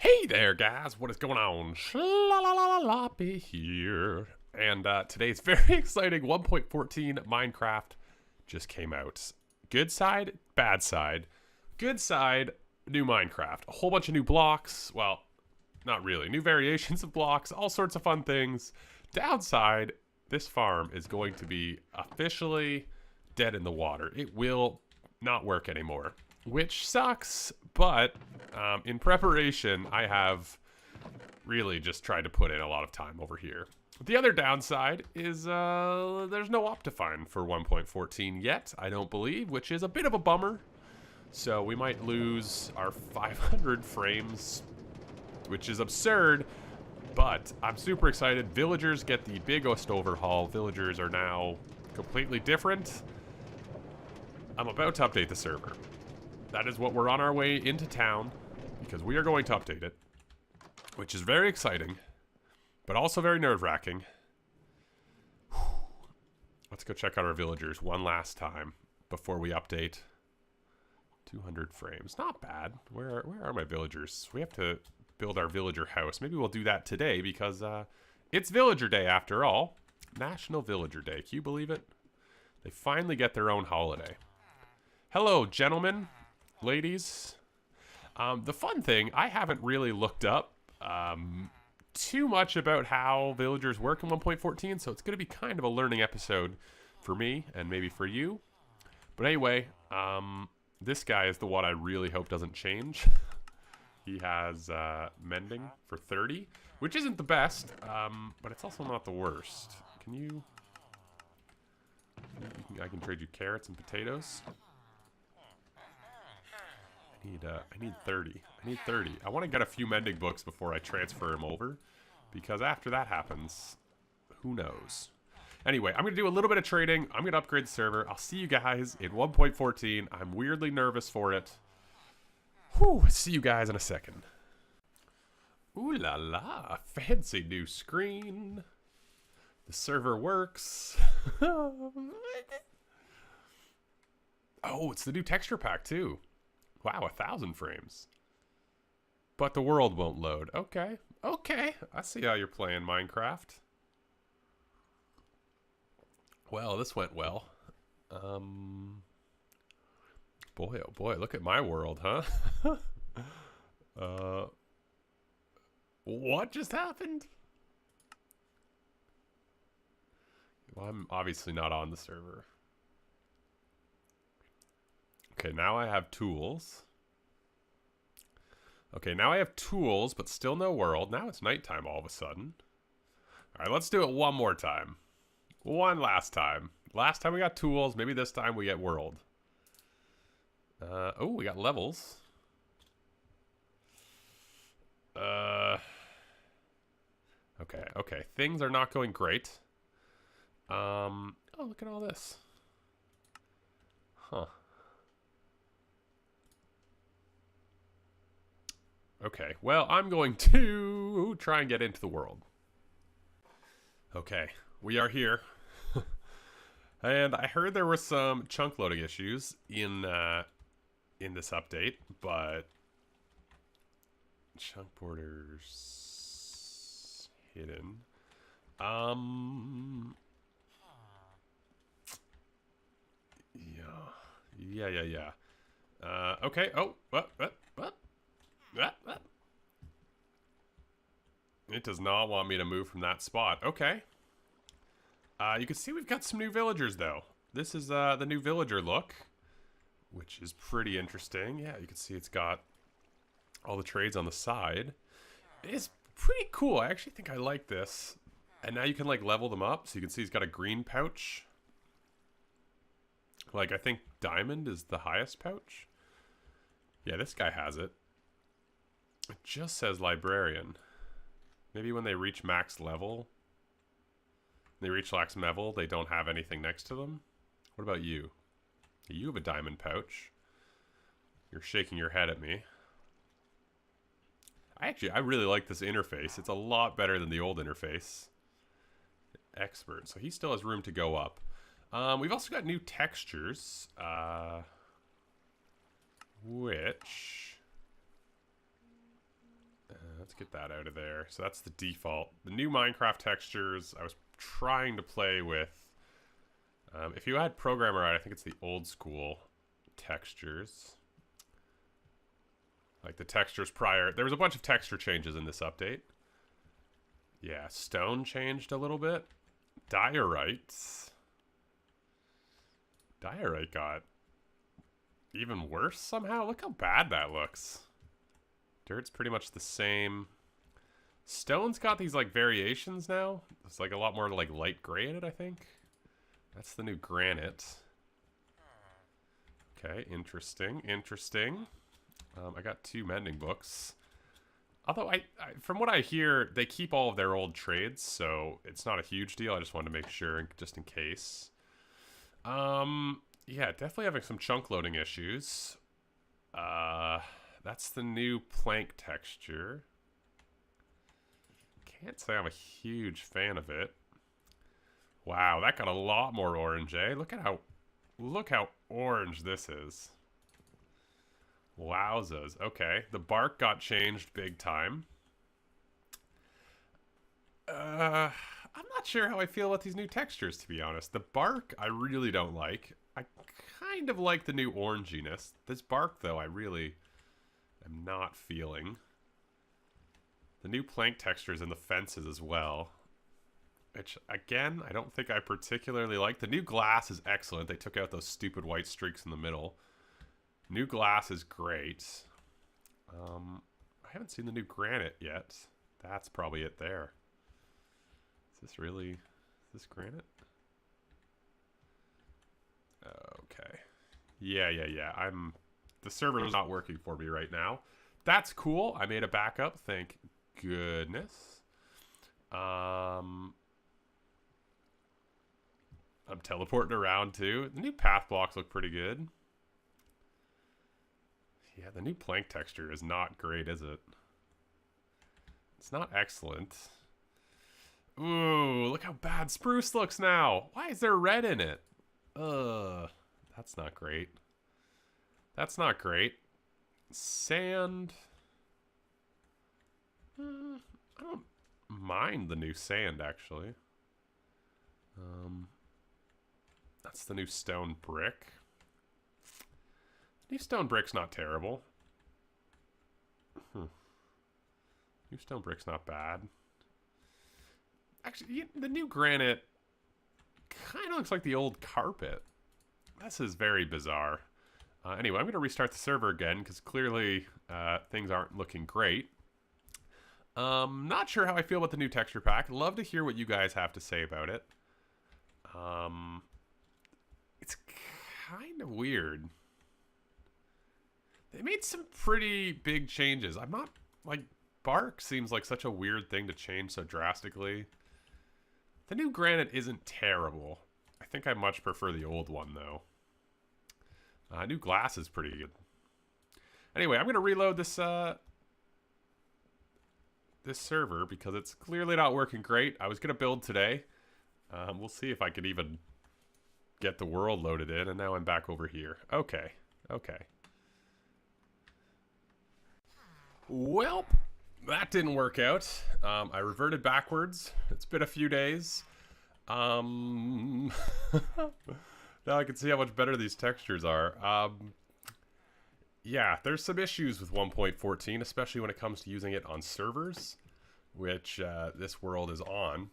Hey there, guys. What is going on? Sloppy here. And today's very exciting 1.14 Minecraft just came out. Good side, bad side. Good side, new Minecraft. A whole bunch of new blocks. Well, not really. New variations of blocks. All sorts of fun things. Downside, this farm is going to be officially dead in the water. It will not work anymore, which sucks, but in preparation, I have really just tried to put in a lot of time over here. The other downside is there's no Optifine for 1.14 yet, I don't believe, which is a bit of a bummer. So we might lose our 500 frames, which is absurd, but I'm super excited. Villagers get the biggest overhaul. Villagers are now completely different. I'm about to update the server. That is what we're on our way into town, because we are going to update it, which is very exciting, but also very nerve-wracking. Let's go check out our villagers one last time before we update. 200 frames, not bad. Where are my villagers? We have to build our villager house. Maybe we'll do that today because it's Villager Day after all. National Villager Day. Can you believe it? They finally get their own holiday. Hello, gentlemen. Ladies, the fun thing, I haven't really looked up too much about how villagers work in 1.14, so it's going to be kind of a learning episode for me and maybe for you. But anyway, this guy is the one I really hope doesn't change. He has mending for 30, which isn't the best, but it's also not the worst. Can you... I can trade you carrots and potatoes. I need 30. I need 30. I want to get a few mending books before I transfer him over, because after that happens, who knows? Anyway, I'm going to do a little bit of trading. I'm going to upgrade the server. I'll see you guys in 1.14. I'm weirdly nervous for it. Whew, see you guys in a second. Ooh la la, fancy new screen. The server works. Oh, it's the new texture pack too. Wow, 1,000 frames. But the world won't load. Okay, okay. I see how you're playing Minecraft. Well, this went well. Boy, oh boy, look at my world, huh? What just happened? Well, I'm obviously not on the server. Okay, now I have tools. Okay, now I have tools, but still no world. Now it's nighttime all of a sudden. All right, let's do it one more time. One last time. Last time we got tools. Maybe this time we get world. Oh, we got levels. Okay, okay. Things are not going great. Oh, look at all this. Huh. Okay, well, I'm going to try and get into the world. Okay, we are here. And I heard there were some chunk loading issues in this update, but chunk borders hidden. Yeah. Okay. Oh, what? It does not want me to move from that spot. Okay. You can see we've got some new villagers, though. This is the new villager look, which is pretty interesting. Yeah, you can see it's got all the trades on the side. It's pretty cool. I actually think I like this. And now you can, like, level them up. So you can see he's got a green pouch. Like, I think diamond is the highest pouch. Yeah, this guy has it. It just says librarian. Maybe when they reach max level, they don't have anything next to them. What about you? You have a diamond pouch. You're shaking your head at me. I really like this interface. It's a lot better than the old interface. Expert. So he still has room to go up. We've also got new textures. Which... let's get that out of there. So that's the default. The new Minecraft textures, I was trying to play with. If you had Programmer right, I think it's the old school textures. Like the textures prior. There was a bunch of texture changes in this update. Yeah, stone changed a little bit. Diorite. Diorite got even worse somehow. Look how bad that looks. Dirt's pretty much the same. Stone's got these like variations now. It's like a lot more like light gray in it, I think. That's the new granite. Okay, interesting, interesting. I got 2 mending books. Although, from what I hear, they keep all of their old trades, so it's not a huge deal. I just wanted to make sure, just in case. Yeah, definitely having some chunk loading issues. That's the new plank texture. Can't say I'm a huge fan of it. Wow, that got a lot more orange, eh? Look how orange this is. Wowzas. Okay, the bark got changed big time. I'm not sure how I feel about these new textures, to be honest. The bark, I really don't like. I kind of like the new oranginess. This bark, though, I really am not feeling. The new plank textures in the fences as well. Which, again, I don't think I particularly like. The new glass is excellent. They took out those stupid white streaks in the middle. New glass is great. I haven't seen the new granite yet. That's probably it there. Is this really... Is this granite? Okay. Yeah. The server is not working for me right now. That's cool. I made a backup. Thank goodness. I'm teleporting around too. The new path blocks look pretty good. Yeah, the new plank texture is not great, is it? It's not excellent. Ooh, look how bad spruce looks now. Why is there red in it? That's not great. That's not great. Sand. I don't mind the new sand, actually. That's the new stone brick. New stone brick's not terrible. New stone brick's not bad. Actually, the new granite kind of looks like the old carpet. This is very bizarre. Anyway, I'm going to restart the server again because clearly things aren't looking great. Not sure how I feel about the new texture pack. Love to hear what you guys have to say about it. It's kind of weird. They made some pretty big changes. I'm not, like, bark seems like such a weird thing to change so drastically. The new granite isn't terrible. I think I much prefer the old one, though. New glass is pretty good. Anyway, I'm going to reload this, this server because it's clearly not working great. I was going to build today. We'll see if I can even get the world loaded in, and now I'm back over here. Okay. Well, that didn't work out. I reverted backwards. It's been a few days. Now I can see how much better these textures are. Yeah, there's some issues with 1.14, especially when it comes to using it on servers, which this world is on.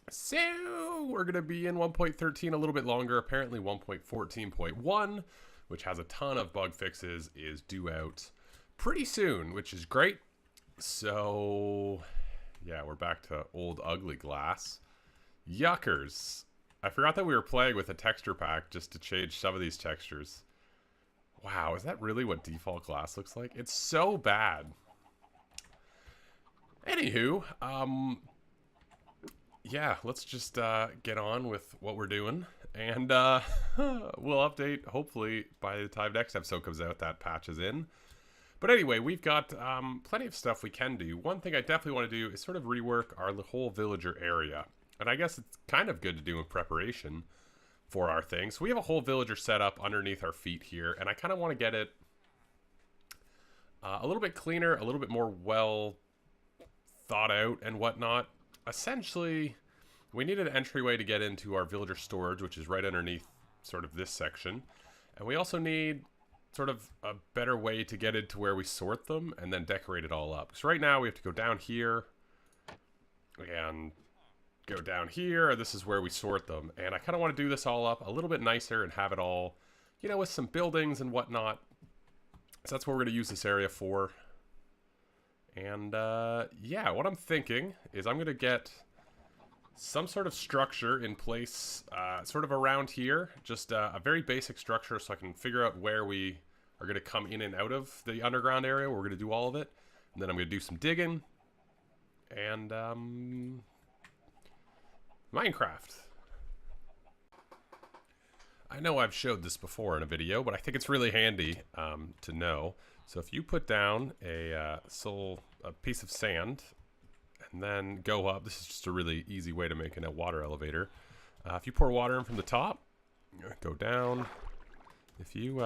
So we're going to be in 1.13 a little bit longer. Apparently 1.14.1, which has a ton of bug fixes, is due out pretty soon, which is great. So yeah, we're back to old ugly glass. Yuckers. I forgot that we were playing with a texture pack just to change some of these textures. Wow, is that really what default glass looks like? It's so bad. Anywho, yeah, let's just get on with what we're doing. And we'll update, hopefully, by the time next episode comes out, that patch is in. But anyway, we've got plenty of stuff we can do. One thing I definitely want to do is sort of rework our whole villager area. And I guess it's kind of good to do in preparation for our thing. So we have a whole villager set up underneath our feet here. And I kind of want to get it a little bit cleaner, a little bit more well thought out and whatnot. Essentially, we need an entryway to get into our villager storage, which is right underneath sort of this section. And we also need sort of a better way to get into where we sort them and then decorate it all up. Because right now we have to go down here and go down here. This is where we sort them. And I kind of want to do this all up a little bit nicer and have it all, you know, with some buildings and whatnot. So that's what we're going to use this area for. And yeah, what I'm thinking is I'm going to get some sort of structure in place sort of around here. Just a very basic structure so I can figure out where we are going to come in and out of the underground area. We're going to do all of it. And then I'm going to do some digging. And Minecraft. I know I've showed this before in a video, but I think it's really handy to know. So if you put down a piece of sand and then go up, this is just a really easy way to make a water elevator. If you pour water in from the top, go down. If you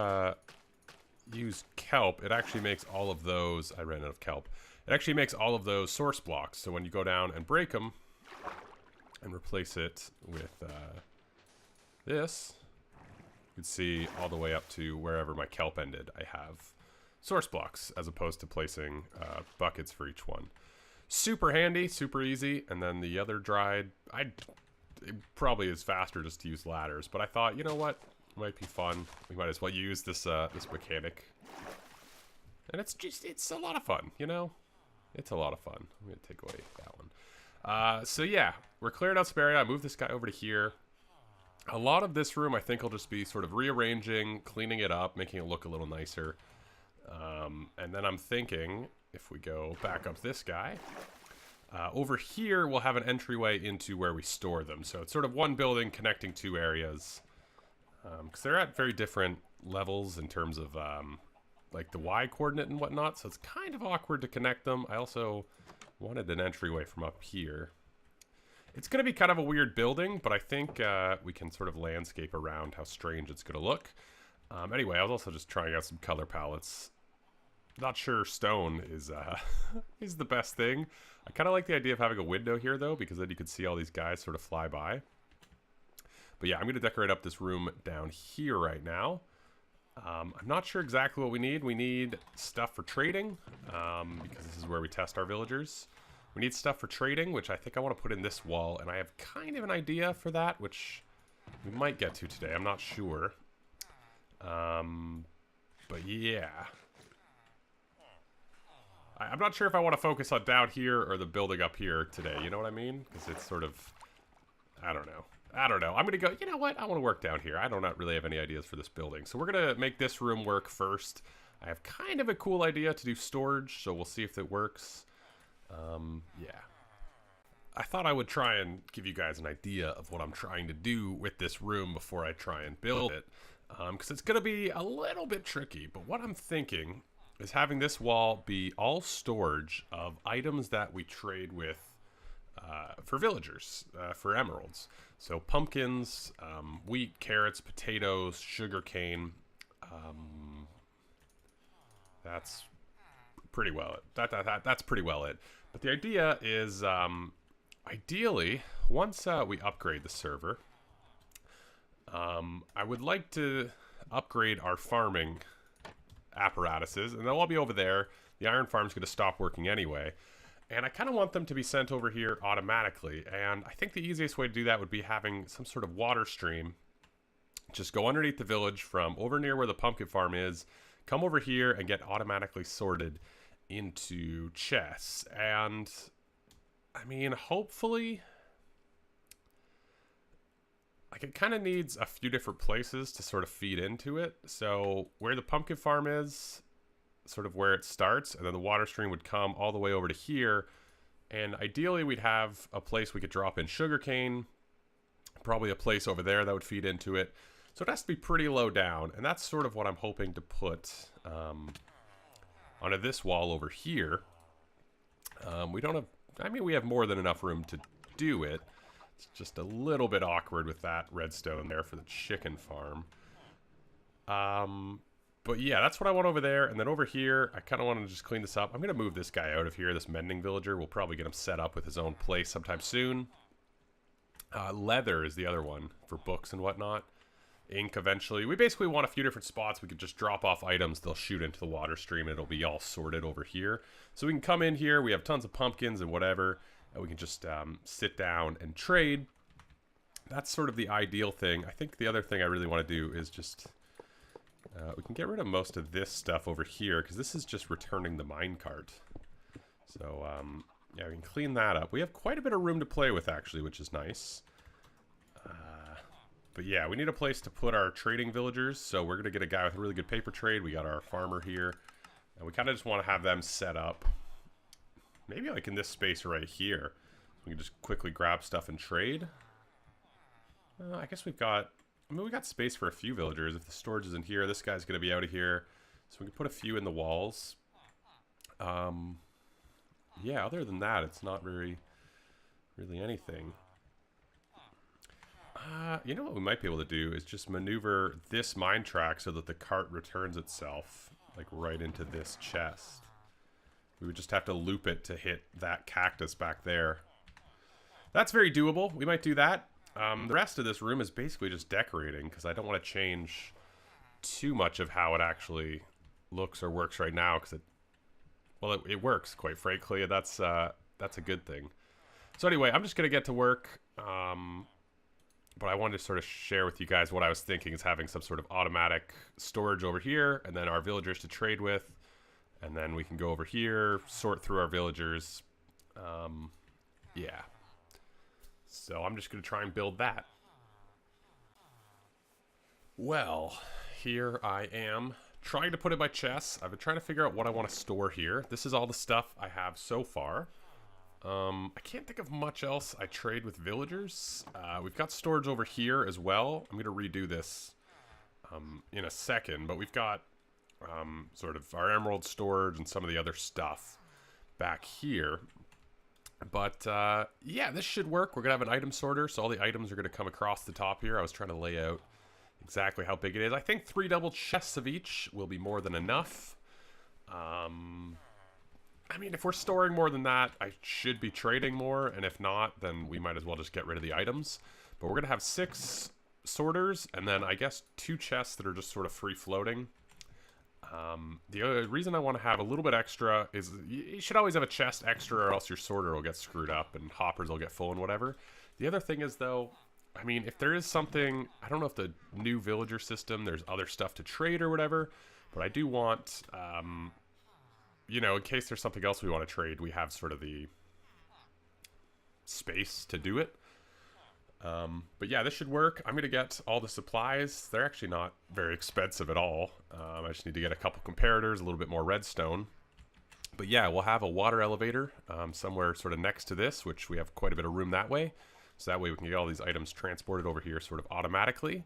use kelp, it actually makes all of those, I ran out of kelp. It actually makes all of those source blocks. So when you go down and break them and replace it with this, you can see all the way up to wherever my kelp ended. I have source blocks as opposed to placing buckets for each one. Super handy, super easy. And then the other dried, it probably is faster just to use ladders, but I thought, you know what, it might be fun. We might as well use this this mechanic. And it's a lot of fun, you know? It's a lot of fun. I'm gonna take away that one. So yeah, we're clearing out some area. I moved this guy over to here. A lot of this room I think will just be sort of rearranging, cleaning it up, making it look a little nicer. And then I'm thinking, if we go back up this guy, over here we'll have an entryway into where we store them. So it's sort of one building connecting two areas. Because they're at very different levels in terms of like the Y coordinate and whatnot. So it's kind of awkward to connect them. I also wanted an entryway from up here. It's going to be kind of a weird building, but I think we can sort of landscape around how strange it's going to look. Anyway, I was also just trying out some color palettes. Not sure stone is is the best thing. I kind of like the idea of having a window here, though, because then you can see all these guys sort of fly by. But yeah, I'm going to decorate up this room down here right now. I'm not sure exactly what we need. We need stuff for trading, because this is where we test our villagers. We need stuff for trading, which I think I want to put in this wall, and I have kind of an idea for that, which we might get to today. I'm not sure. But yeah. I'm not sure if I want to focus on down here or the building up here today, you know what I mean? Because it's sort of, I don't know. I'm going to go, you know what? I want to work down here. I do not really have any ideas for this building. So we're going to make this room work first. I have kind of a cool idea to do storage, so we'll see if it works. Yeah. I thought I would try and give you guys an idea of what I'm trying to do with this room before I try and build it. Because it's going to be a little bit tricky. But what I'm thinking is having this wall be all storage of items that we trade with for villagers, for emeralds. So pumpkins, wheat, carrots, potatoes, sugarcane. That's pretty well it. That's pretty well it. But the idea is, ideally, once we upgrade the server, I would like to upgrade our farming apparatuses, and they'll all be over there. The iron farm's going to stop working anyway. And I kind of want them to be sent over here automatically. And I think the easiest way to do that would be having some sort of water stream. Just go underneath the village from over near where the pumpkin farm is. Come over here and get automatically sorted into chests. And, I mean, hopefully, like, it kind of needs a few different places to sort of feed into it. So where the pumpkin farm is, sort of where it starts, and then the water stream would come all the way over to here. And ideally we'd have a place we could drop in sugarcane, probably a place over there that would feed into it. So it has to be pretty low down, and that's sort of what I'm hoping to put onto this wall over here. We don't have, I mean, we have more than enough room to do it. It's just a little bit awkward with that redstone there for the chicken farm. But yeah, that's what I want over there. And then over here, I kind of want to just clean this up. I'm going to move this guy out of here, this mending villager. We'll probably get him set up with his own place sometime soon. Leather is the other one for books and whatnot. Ink eventually. We basically want a few different spots. We could just drop off items. They'll shoot into the water stream and it'll be all sorted over here. So we can come in here. We have tons of pumpkins and whatever. And we can just sit down and trade. That's sort of the ideal thing. I think the other thing I really want to do is just... we can get rid of most of this stuff over here because this is just returning the minecart. So, yeah, we can clean that up. We have quite a bit of room to play with, actually, which is nice. But yeah, we need a place to put our trading villagers. So we're going to get a guy with a really good paper trade. We got our farmer here. And we kind of just want to have them set up. Maybe like in this space right here. We can just quickly grab stuff and trade. I guess we've got... I mean, we got space for a few villagers. If the storage is in here, this guy's going to be out of here. So we can put a few in the walls. Yeah, other than that, it's not really anything. You know what we might be able to do is just maneuver this mine track so that the cart returns itself, like right into this chest. We would just have to loop it to hit that cactus back there. That's very doable. We might do that. The rest of this room is basically just decorating because I don't want to change too much of how it actually looks or works right now because it works, quite frankly. That's a good thing. So anyway, I'm just going to get to work. But I wanted to sort of share with you guys what I was thinking is having some sort of automatic storage over here and then our villagers to trade with. And then we can go over here, sort through our villagers. Yeah. So I'm just going to try and build that. Well, here I am trying to put in my chests. I've been trying to figure out what I want to store here. This is all the stuff I have so far. I can't think of much else I trade with villagers. We've got storage over here as well. I'm going to redo this in a second, but we've got sort of our emerald storage and some of the other stuff back here. But yeah, this should work. We're going to have an item sorter, so all the items are going to come across the top here. I was trying to lay out exactly how big it is. I think 3 double chests of each will be more than enough. I mean, if we're storing more than that, I should be trading more, and if not, then we might as well just get rid of the items. But we're going to have 6 sorters, and then I guess 2 chests that are just sort of free-floating. The other reason I want to have a little bit extra is you should always have a chest extra or else your sorter will get screwed up and hoppers will get full and whatever. The other thing is, though, I mean, if there is something, I don't know if the new villager system, there's other stuff to trade or whatever, but I do want... you know, in case there's something else we want to trade, we have sort of the space to do it. But yeah, this should work. I'm going to get all the supplies. They're actually not very expensive at all. I just need to get a couple comparators, a little bit more redstone. But yeah, we'll have a water elevator somewhere sort of next to this, which we have quite a bit of room that way. So that way we can get all these items transported over here sort of automatically.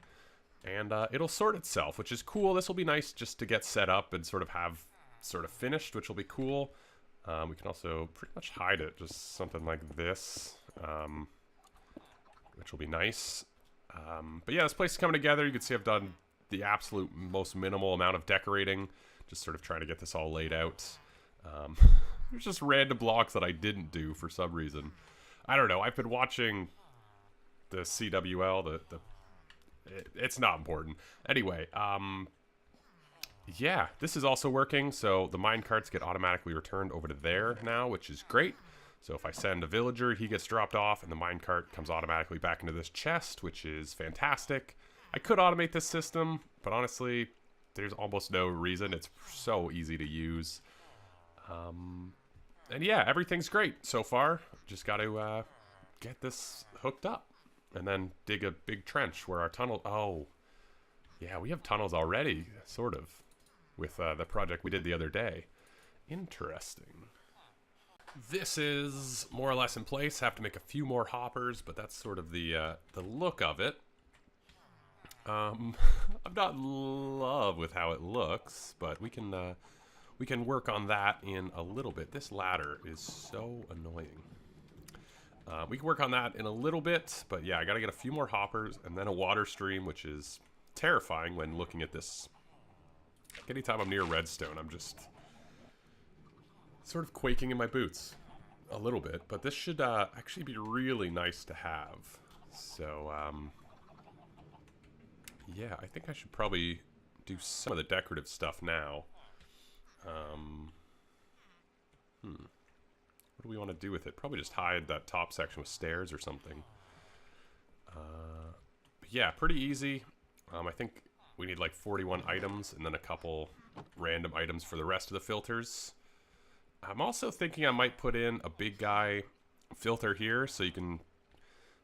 And it'll sort itself, which is cool. This will be nice just to get set up and sort of have... sort of finished, which will be cool. We can also pretty much hide it, just something like this, which will be nice. But yeah, this place is coming together. You can see I've done the absolute most minimal amount of decorating, just sort of trying to get this all laid out. There's just random blocks that I didn't do for some reason. I don't know. I've been watching the CWL, it's not important. Anyway, yeah, this is also working, so the minecarts get automatically returned over to there now, which is great. So if I send a villager, he gets dropped off, and the minecart comes automatically back into this chest, which is fantastic. I could automate this system, but honestly, there's almost no reason. It's so easy to use. And yeah, everything's great so far. Just got to get this hooked up, and then dig a big trench where our tunnel... Oh, yeah, we have tunnels already, sort of. With the project we did the other day. Interesting. This is more or less in place. Have to make a few more hoppers, but that's sort of the look of it. I'm not in love with how it looks, but we can work on that in a little bit. This ladder is so annoying. We can work on that in a little bit, but yeah, I gotta get a few more hoppers and then a water stream, which is terrifying when looking at this Anytime I'm near redstone, I'm just sort of quaking in my boots a little bit. But this should actually be really nice to have. So, yeah, I think I should probably do some of the decorative stuff now. What do we want to do with it? Probably just hide that top section with stairs or something. But yeah, pretty easy. I think we need like 41 items and then a couple random items for the rest of the filters. I'm also thinking I might put in a big guy filter here so you can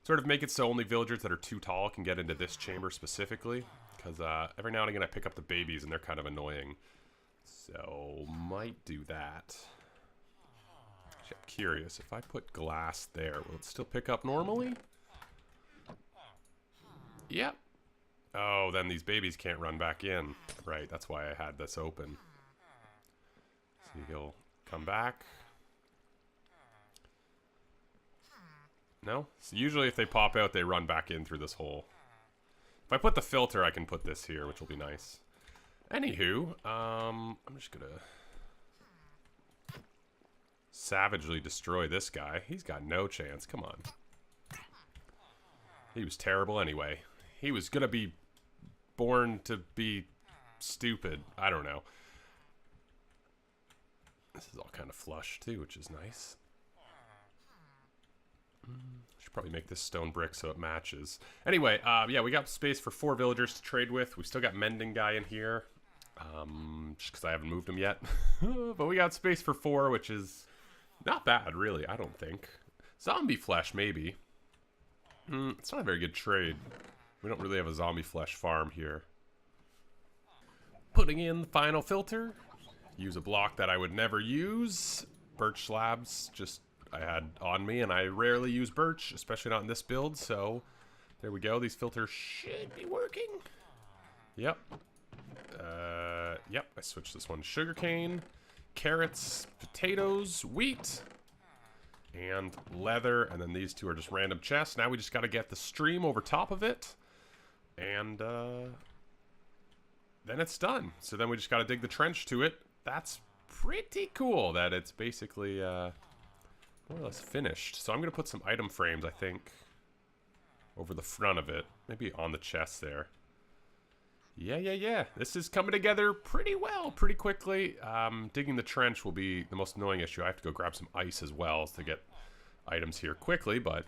sort of make it so only villagers that are too tall can get into this chamber specifically. Because every now and again I pick up the babies and they're kind of annoying. So, might do that. Actually, I'm curious, if I put glass there, will it still pick up normally? Yep. Oh, then these babies can't run back in. Right, that's why I had this open. So he'll come back. No? So usually if they pop out, they run back in through this hole. If I put the filter, I can put this here, which will be nice. Anywho, I'm just gonna savagely destroy this guy. He's got no chance. Come on. He was terrible anyway. He was gonna be born to be stupid. I don't know. This is all kind of flush too, which is nice. Should probably make this stone brick so it matches. Anyway, yeah, we got space for 4 villagers to trade with. We still got mending guy in here. Just because I haven't moved him yet. But we got space for 4, which is not bad, really, I don't think. Zombie flesh, maybe. It's not a very good trade. We don't really have a zombie flesh farm here. Putting in the final filter. Use a block that I would never use. Birch slabs, just I had on me, and I rarely use birch, especially not in this build, so there we go. These filters should be working. Yep. Yep, I switched this one to sugarcane, carrots, potatoes, wheat, and leather, and then these 2 are just random chests. Now we just got to get the stream over top of it, and then it's done. So then we just got to dig the trench to it. That's pretty cool that it's basically more or less finished. So I'm going to put some item frames, I think, over the front of it. Maybe on the chest there. Yeah. This is coming together pretty well, pretty quickly. Digging the trench will be the most annoying issue. I have to go grab some ice as well to get items here quickly, but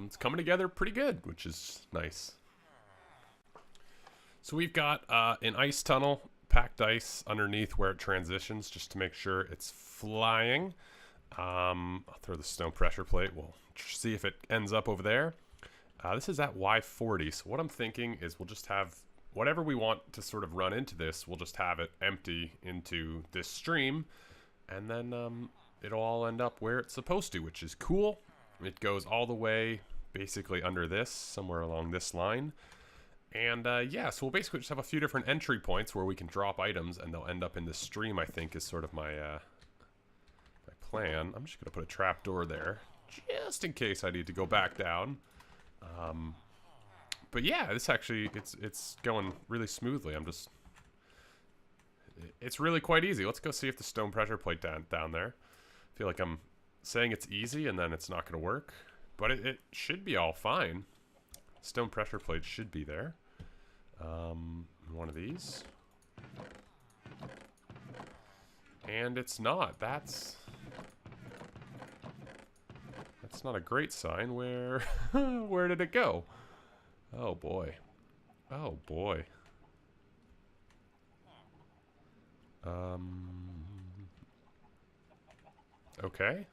it's coming together pretty good, which is nice. So we've got an ice tunnel, packed ice underneath where it transitions just to make sure it's flying. I'll throw the stone pressure plate. We'll see if it ends up over there. This is at Y40, so what I'm thinking is we'll just have whatever we want to sort of run into this, we'll just have it empty into this stream, and then it'll all end up where it's supposed to, which is cool. It goes all the way basically under this, somewhere along this line. And yeah, so we'll basically just have a few different entry points where we can drop items, and they'll end up in this stream, I think, is sort of my plan. I'm just going to put a trapdoor there, just in case I need to go back down. But yeah, this actually, it's going really smoothly. It's really quite easy. Let's go see if the stone pressure plate down there. I feel like I'm saying it's easy and then it's not going to work, but it should be all fine. Stone pressure plate should be there. One of these. And it's not. That's not a great sign. Where where did it go? Oh boy. Oh boy. Okay.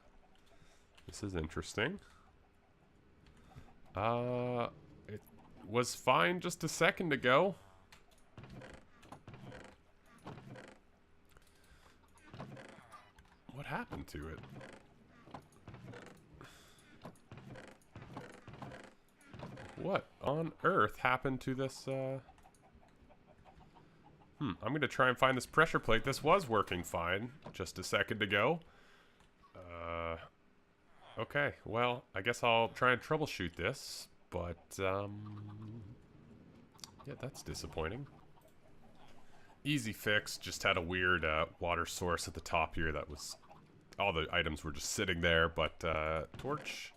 This is interesting. It was fine just a second ago. What happened to it? What on earth happened to this, I'm gonna try and find this pressure plate. This was working fine just a second ago. Okay, well, I guess I'll try and troubleshoot this, but, yeah, that's disappointing. Easy fix, just had a weird water source at the top here that was... all the items were just sitting there, but torch,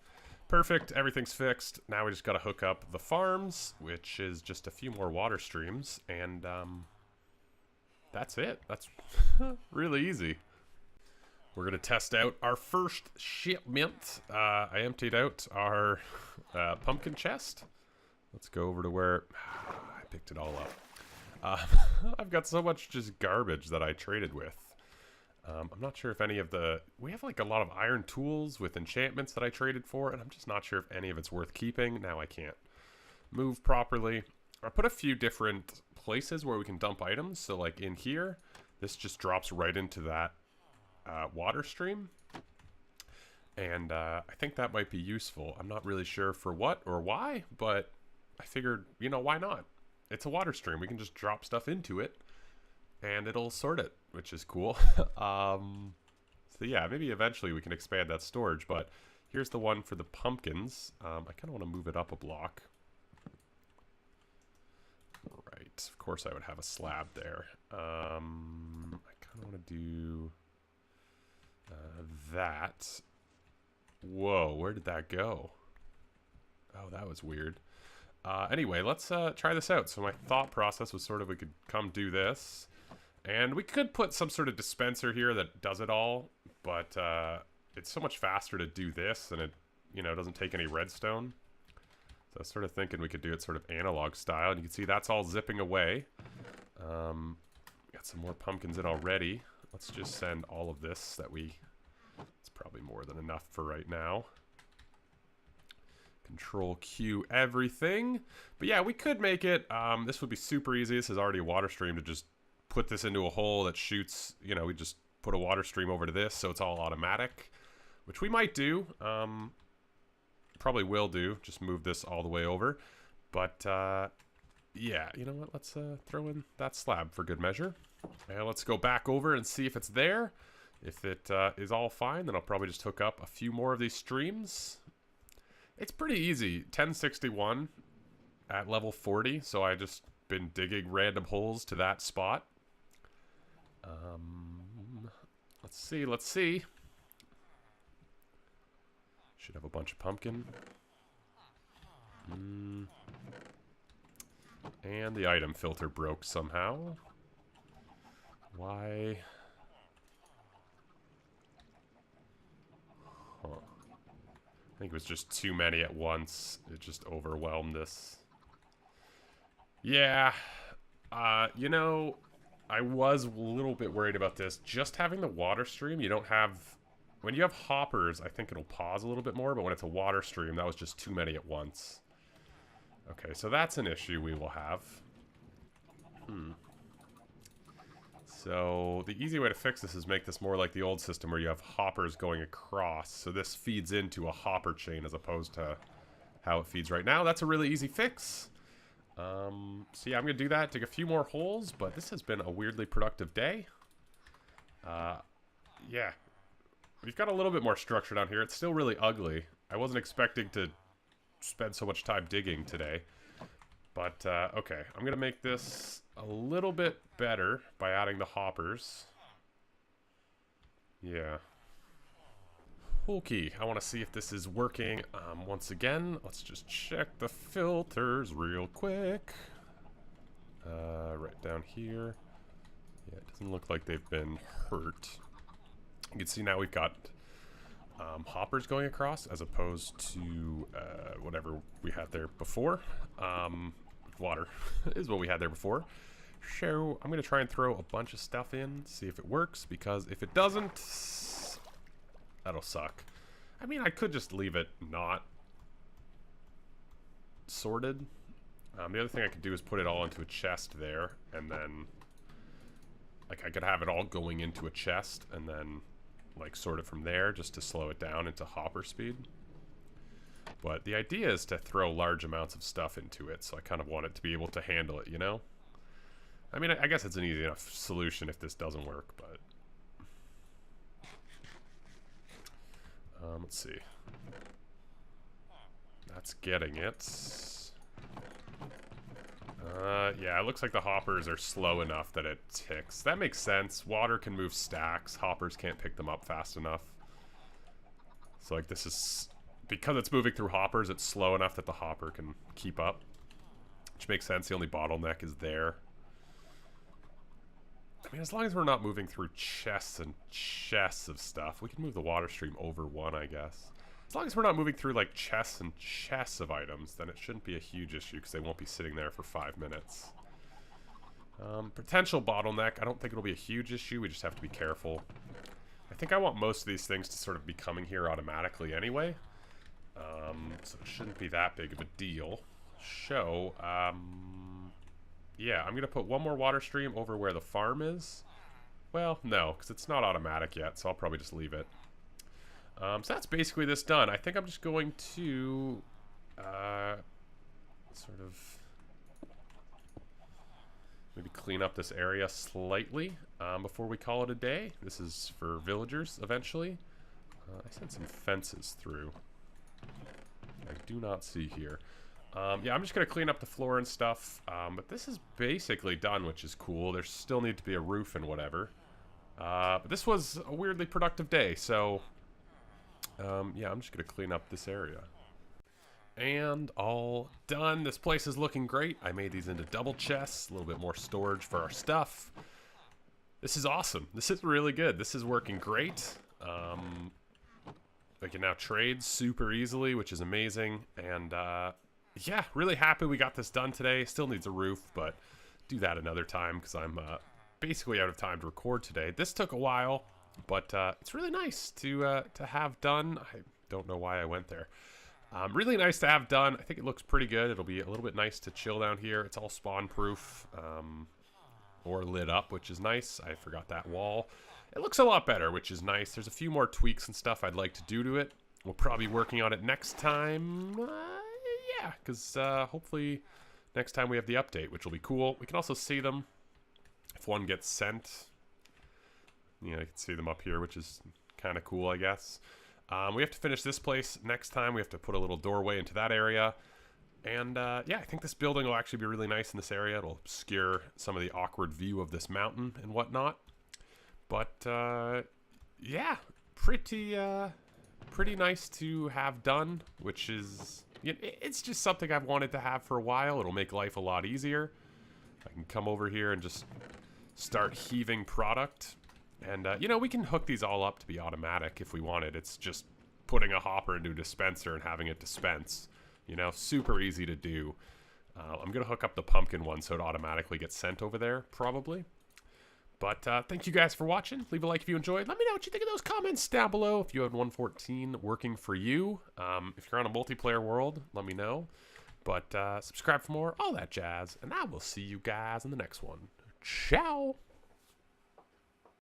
perfect, everything's fixed. Now we just gotta hook up the farms, which is just a few more water streams, and that's it. That's really easy. We're gonna test out our first shipment. I emptied out our pumpkin chest. Let's go over to where I picked it all up. I've got so much just garbage that I traded with. I'm not sure if any of the... we have like a lot of iron tools with enchantments that I traded for, and I'm just not sure if any of it's worth keeping. Now I can't move properly. I put a few different places where we can dump items. So like in here, this just drops right into that water stream. And I think that might be useful. I'm not really sure for what or why, but I figured, you know, why not? It's a water stream. We can just drop stuff into it and it'll sort it, which is cool. So yeah, maybe eventually we can expand that storage, but here's the one for the pumpkins. I kind of want to move it up a block. Right, of course I would have a slab there. I kind of want to do that. Whoa, where did that go? Oh, that was weird. Anyway, let's try this out. So my thought process was sort of we could come do this. And we could put some sort of dispenser here that does it all. But it's so much faster to do this, and it, you know, doesn't take any redstone. So I was sort of thinking we could do it sort of analog style. And you can see that's all zipping away. Got some more pumpkins in already. Let's just send all of this that we... it's probably more than enough for right now. Control Q everything. But yeah, we could make it, this would be super easy. This is already a water stream to just put this into a hole that shoots, you know, we just put a water stream over to this so it's all automatic, which we might do. Probably will do, just move this all the way over. But yeah, you know what, let's throw in that slab for good measure. And let's go back over and see if it's there. If it is all fine, then I'll probably just hook up a few more of these streams. It's pretty easy. 1061 at level 40, so I just been digging random holes to that spot. Let's see. Should have a bunch of pumpkin. And the item filter broke somehow. Why? Huh. I think it was just too many at once. It just overwhelmed us. Yeah. You know, I was a little bit worried about this. Just having the water stream, you don't have... when you have hoppers, I think it'll pause a little bit more, but when it's a water stream, that was just too many at once. Okay, so that's an issue we will have. So the easy way to fix this is make this more like the old system where you have hoppers going across. So this feeds into a hopper chain as opposed to how it feeds right now. That's a really easy fix. So yeah, I'm going to do that, dig a few more holes, but this has been a weirdly productive day. Yeah. We've got a little bit more structure down here. It's still really ugly. I wasn't expecting to spend so much time digging today. But, okay. I'm going to make this a little bit better by adding the hoppers. Yeah. Okay, I want to see if this is working. Once again, let's just check the filters real quick. Right down here. Yeah, it doesn't look like they've been hurt. You can see now we've got hoppers going across as opposed to whatever we had there before. Water is what we had there before. So I'm going to try and throw a bunch of stuff in, see if it works, because if it doesn't, that'll suck. I mean, I could just leave it not sorted. The other thing I could do is put it all into a chest there, and then like I could have it all going into a chest and then like sort it from there just to slow it down into hopper speed. But the idea is to throw large amounts of stuff into it, so I kind of want it to be able to handle it, you know? I mean, I guess it's an easy enough solution if this doesn't work, but... let's see. That's getting it. Yeah, it looks like the hoppers are slow enough that it ticks. That makes sense. Water can move stacks. Hoppers can't pick them up fast enough. So, like, this is... Because it's moving through hoppers, it's slow enough that the hopper can keep up. Which makes sense. The only bottleneck is there. I mean, as long as we're not moving through chests and chests of stuff, we can move the water stream over one, I guess. As long as we're not moving through, like, chests and chests of items, then it shouldn't be a huge issue, because they won't be sitting there for 5 minutes. Potential bottleneck, I don't think it'll be a huge issue, we just have to be careful. I think I want most of these things to sort of be coming here automatically anyway. So it shouldn't be that big of a deal. So, yeah, I'm going to put one more water stream over where the farm is. Well, no, because it's not automatic yet, so I'll probably just leave it. So that's basically this done. I think I'm just going to sort of maybe clean up this area slightly before we call it a day. This is for villagers eventually. I sent some fences through. I do not see here. Yeah, I'm just going to clean up the floor and stuff. But this is basically done, which is cool. There still needs to be a roof and whatever. But this was a weirdly productive day, so... yeah, I'm just going to clean up this area. And all done. This place is looking great. I made these into double chests, a little bit more storage for our stuff. This is awesome. This is really good. This is working great. I can now trade super easily, which is amazing. And yeah, really happy we got this done today. Still needs a roof, but do that another time because I'm basically out of time to record today. This took a while. But it's really nice to have done. I don't know why I went there. Really nice to have done. I think it looks pretty good. It'll be a little bit nice to chill down here. It's all spawn proof or lit up, which is nice. I forgot that wall. It looks a lot better, which is nice. There's a few more tweaks and stuff I'd like to do to it. We'll probably be working on it next time. Yeah, because hopefully next time we have the update, which will be cool. We can also see them if one gets sent. You know, you can see them up here, which is kind of cool, I guess. We have to finish this place next time. We have to put a little doorway into that area. And, yeah, I think this building will actually be really nice in this area. It'll obscure some of the awkward view of this mountain and whatnot. But, yeah, pretty nice to have done, which is... You know, it's just something I've wanted to have for a while. It'll make life a lot easier. I can come over here and just start heaving product. And, you know, we can hook these all up to be automatic if we wanted. It's just putting a hopper into a dispenser and having it dispense. You know, super easy to do. I'm going to hook up the pumpkin one so it automatically gets sent over there, probably. But thank you guys for watching. Leave a like if you enjoyed. Let me know what you think of those comments down below. If you have 1.14 working for you. If you're on a multiplayer world, let me know. But subscribe for more, all that jazz. And I will see you guys in the next one. Ciao!